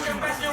2 minutes.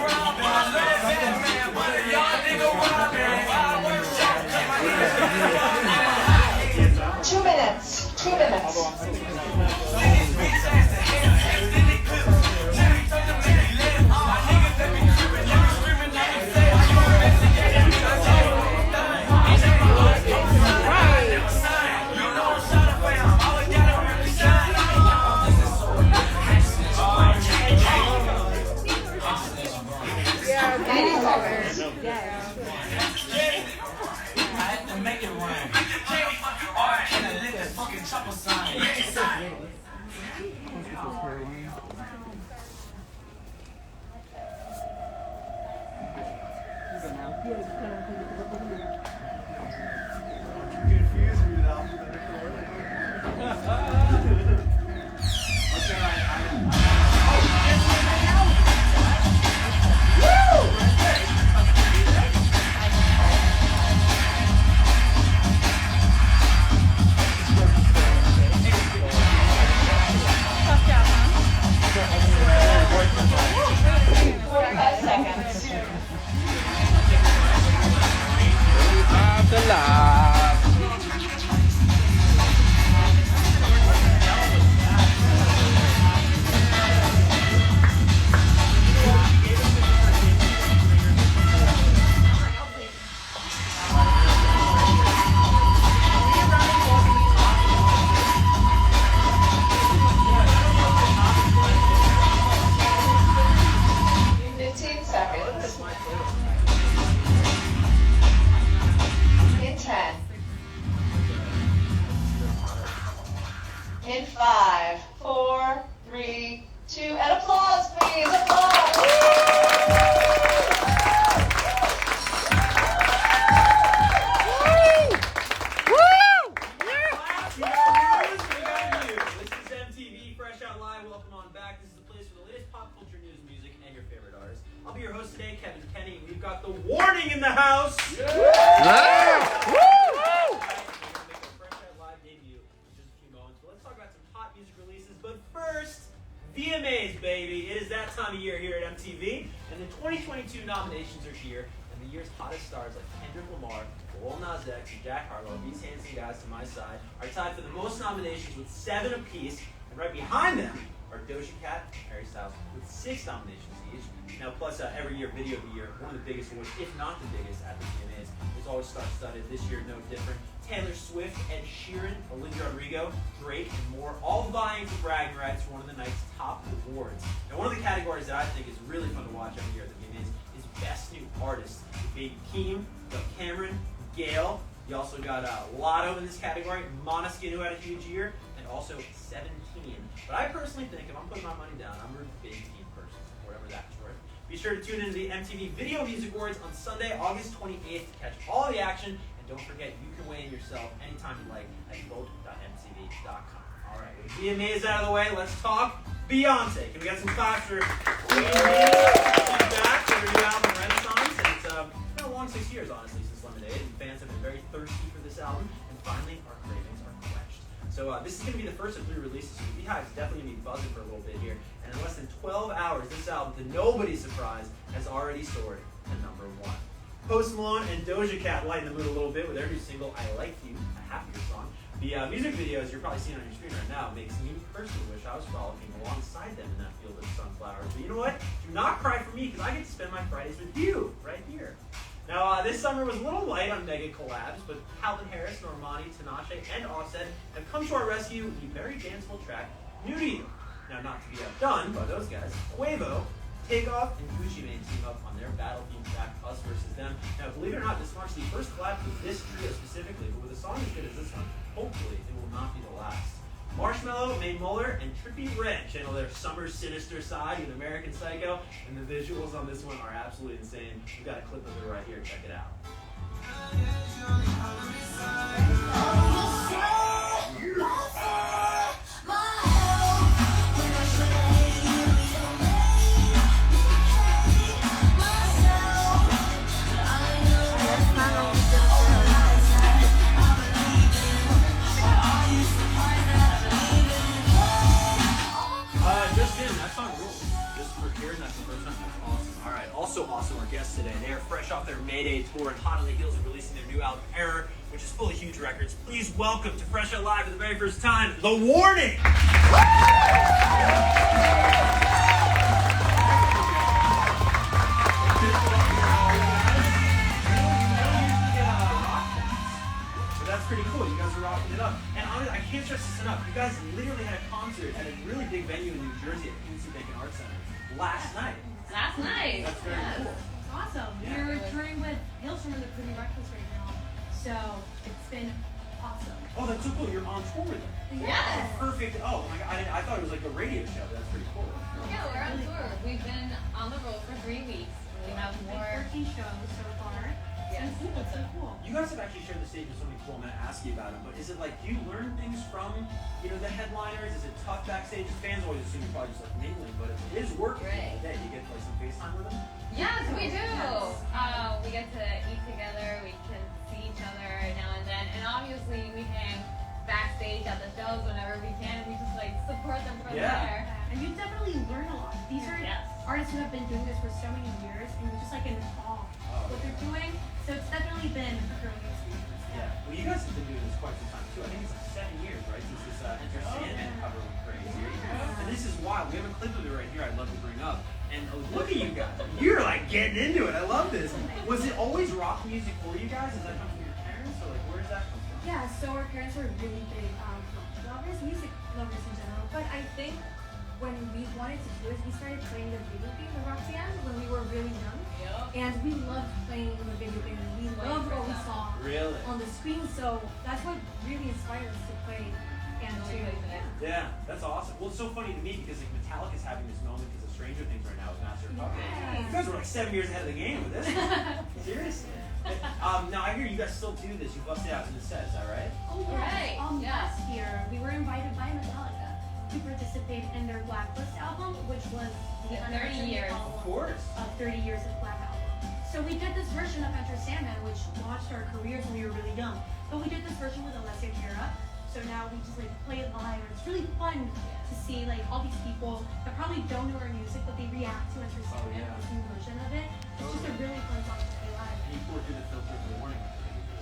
In 5, 4, 3, 2, and applause, please. Applause. This is MTV Fresh Out Live. Welcome on back. This is the place for the latest pop culture news, music, and your favorite artists. I'll be your host today, Kevin Kenny. We've got the Warning in the house. VMAs, baby. It is that time of year here at MTV, and the 2022 nominations are here, and the year's hottest stars like Kendrick Lamar, Lil Nas X, and Jack Harlow, these handsome guys to my side, are tied for the most nominations with 7 apiece, and right behind them are Doja Cat and Harry Styles with 6 nominations each. Now, plus every year, Video of the Year, one of the biggest awards, if not the biggest, at the VMAs. It's always star-studded. This year, no different. Taylor Swift, Ed Sheeran, Olivia Rodrigo, Drake, and more, all vying for bragging rights for one of the night's top awards. Now, one of the categories that I think is really fun to watch every year at the VMAs is Best New Artist. Baby Keem, Cameron, Gail. You also got Lotto in this category, Måneskin, who had a huge year, and also 17. But I personally think, if I'm putting my money down, I'm rooting for Baby Keem first, whatever that's worth. Be sure to tune into the MTV Video Music Awards on Sunday, August 28th to catch all the action. And don't forget, you can weigh in yourself anytime you like at vote.mtv.com. All right, with VMAs out of the way, let's talk Beyonce. Can we get some claps for Beyonce back for her new album, Renaissance? And it's been a long 6 years, honestly, since Lemonade. And fans have been very thirsty for this album, and finally, our cravings are quenched. So this is going to be the first of 3 releases, so the Beehive's definitely going to be buzzing for a little bit here. And in less than 12 hours, this album, to nobody's surprise, has already soared to #1. Post Malone and Doja Cat lighten the mood a little bit with their new single, I Like You, a happier song. The music videos you're probably seeing on your screen right now makes me personally wish I was frolicking alongside them in that field of sunflowers. But you know what? Do not cry for me, because I get to spend my Fridays with you, right here. Now, this summer was a little light on mega collabs, but Calvin Harris, Normani, Tinashe, and Offset have come to our rescue with the very danceable track, New to You. Now, not to be outdone by those guys, Quavo, Takeoff, and Gucci Mane team up on their battle theme track, Us Versus Them. Now, believe it or not, this marks the first collab with this trio specifically, but with a song as good as this one, hopefully it will not be the last. Marshmello, Mae Muller, and Trippie Redd channel their summer sinister side with American Psycho, and the visuals on this one are absolutely insane. We've got a clip of it right here. Check it out. That song rules. Just for hearing that the first time, that's awesome. also awesome, our guests today. They are fresh off their Mayday tour and hot on the heels of releasing their new album, Error, which is full of huge records. Please welcome to Fresh Out Live for the very first time, The Warning! That's pretty cool. You guys are rocking it up. And honestly, I can't stress this enough. You guys literally had a concert at a really big venue in New Jersey at Quincy Bacon Arts Center last night. Last night. That's very cool. It's awesome. Yeah. We're touring with Hailstorm and the Pretty Reckless right now. So it's been awesome. Oh, that's so cool. You're on tour with them. Yes. Perfect. Oh my God. I thought it was like a radio show, but that's pretty cool. Yeah, we're on tour. We've been on the road for 3 weeks. We have more. 14 shows so far. Yes. It's cool. It's so cool. You guys have actually shared the stage with so many people. I'm going to ask you about them, but is it like, do you learn things from, the headliners? Is it tough backstage? Fans always assume you're probably just like mingling, but it is work at the end of the day. You get like some FaceTime with them? Yes, we do. Yes. We get to eat together. We can see each other now and then. And obviously, we hang backstage at the shows whenever we can. And we just like support them from there. And you definitely learn a lot. These are artists who have been doing this for so many years, and you're just like in awe of what they're doing. So it's definitely been a growing experience. Yeah. Well, you guys have been doing this quite some time too. I think it's like 7 years, right, since this Enter Sandman cover went crazy. And this is wild. We have a clip of it right here I'd love to bring up. And look at you guys. You're like getting into it. I love this. Was it always rock music for you guys? Does that come from your parents, or like where does that come from? Yeah, so our parents were really big rock lovers, music lovers in general. But I think when we wanted to do it, we started playing the video game, the rock band, when we were really young. Yep. And we loved playing the video game. We loved what we saw on the screen. So that's what really inspired us to play and to Yeah, that's awesome. Well, it's so funny to me because like Metallica's having this moment because of Stranger Things right now with Master of Puppets. Yes. You guys were like 7 years ahead of the game with this. Seriously. Now I hear you guys still do this. You bust it out in the set, is that right? Oh, Right, yes. Last year, we were invited by Metallica to participate in their Blacklist album, which was the 30 years. album Of course. of 30 years of Black Album. So we did this version of Enter Sandman, which launched our careers when we were really young. But we did this version with Alessia Cara. So now we just like play it live, and it's really fun to see like all these people that probably don't know our music, but they react to Enter Sandman, this new version of it. It's just a really fun song to play live. And you poured through the filter for the warning.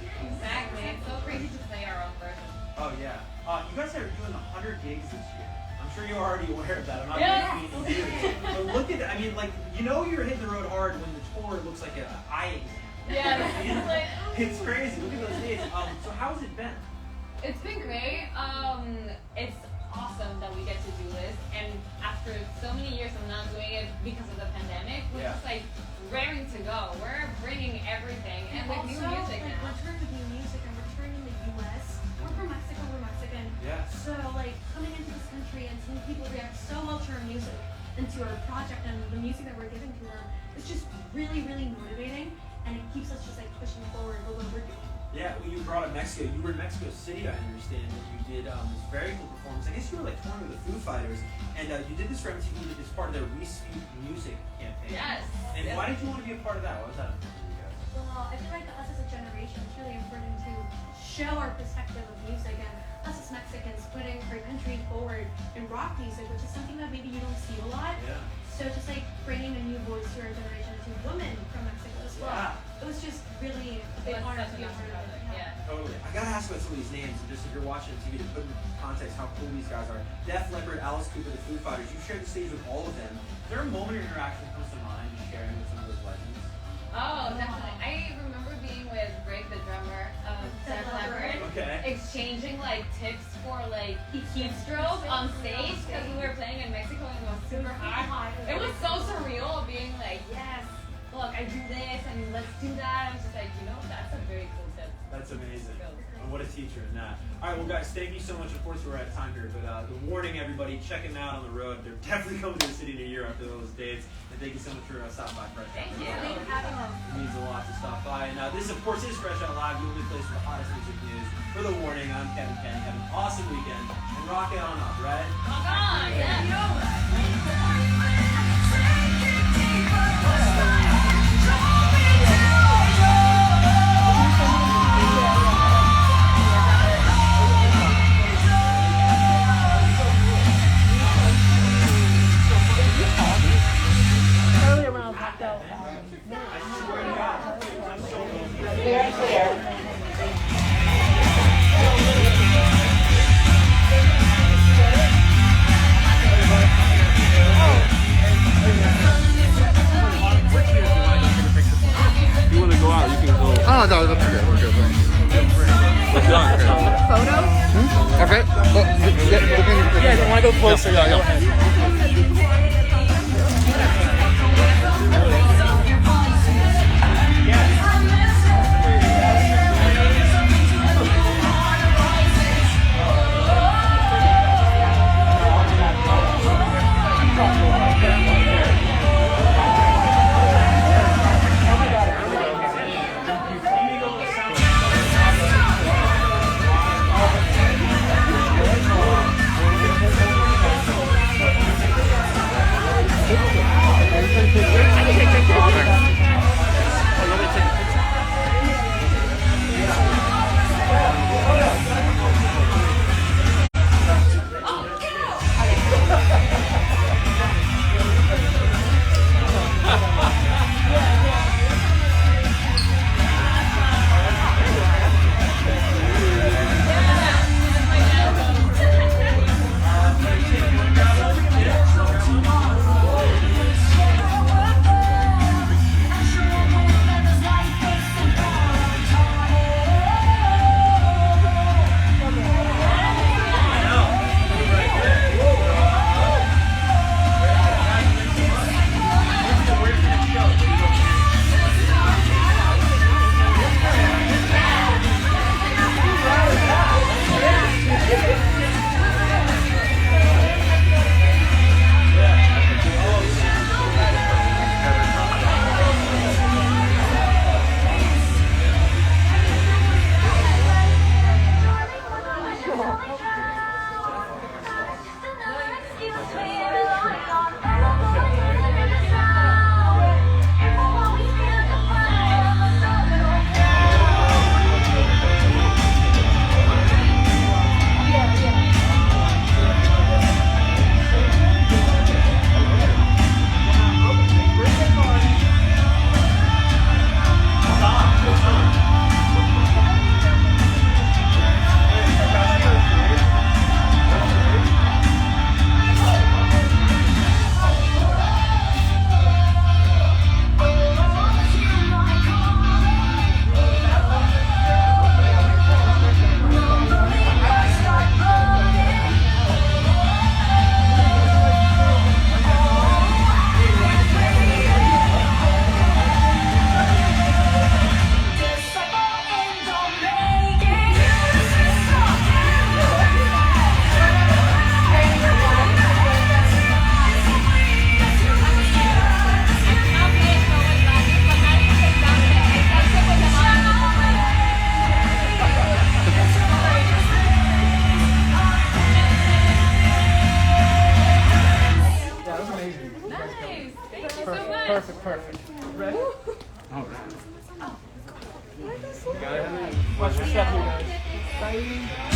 Exactly. It's so crazy to play our own version. Oh yeah. You guys are doing 100 gigs this year. I'm sure you're already aware of that. I'm not going to do this. But look at that. I mean, like, you're hitting the road hard when the tour looks like an eye exam. Yeah. It's crazy. Look at those dates. So how's it been? It's been great. It's awesome that we get to do this. And after so many years of not doing it because of the pandemic, we're just like raring to go. We're bringing everything and with new music now. We're touring with new music, and we're touring in the U.S. We're from Mexico. We're Mexican. Yeah. So like coming into this country and seeing people react so well to our music and to our project and the music that we're giving to them, it's just really, really motivating, and it keeps us just like pushing forward with what we're doing. Yeah, well, you brought up Mexico. You were in Mexico City, I understand, and you did this very cool performance. I guess you were like touring with the Foo Fighters, and you did this for MTV as part of their We Speak Music campaign. Yes. And why did you want to be a part of that? Why was that important for you guys? Well, I feel like us as a generation, it's really important to show our perspective of music, and us as Mexicans putting our country forward in rock music, which is something that maybe you don't see a lot. Yeah. So just like bringing a new voice to our generation, to women from Mexico as well. Yeah. It was just really a big honor to be a part of it. Yeah. Totally. I gotta ask about some of these names, and just if you're watching TV to put in context how cool these guys are. Def Leppard, Alice Cooper, the Foo Fighters. You shared the stage with all of them. Is there a moment of interaction that comes to mind sharing with some of those legends? Oh, definitely. I remember being with Greg, the drummer of Def Leppard, exchanging like tips for like heat stroke on stage because we were playing in Mexico and it was super hot. It was so surreal being like, yes, look, I do this and let's do that. I was just like, that's a very cool tip. That's amazing. And what a teacher in that. All right, well, guys, thank you so much. Of course, we're out of time here, but The Warning, everybody, check them out on the road. They're definitely coming to the city near year after those dates. And thank you so much for stopping by Fresh Out. Thank you. Thanks for having us. It means a lot to stop by. And this, of course, is Fresh Out Live, the only place for the hottest music news. For The Warning, I'm Kevin Penny. Have an awesome weekend. And rock it on up, right? Rock on, yeah. Earlier when I was locked out. Clear and clear. If you want to go out, you can go. Oh, no, that's good. We're good. We're done. Okay. Well, Yeah, if you want to go closer, yeah, go yeah. ahead. Perfect. Ready? All right. Watch your step here, guys.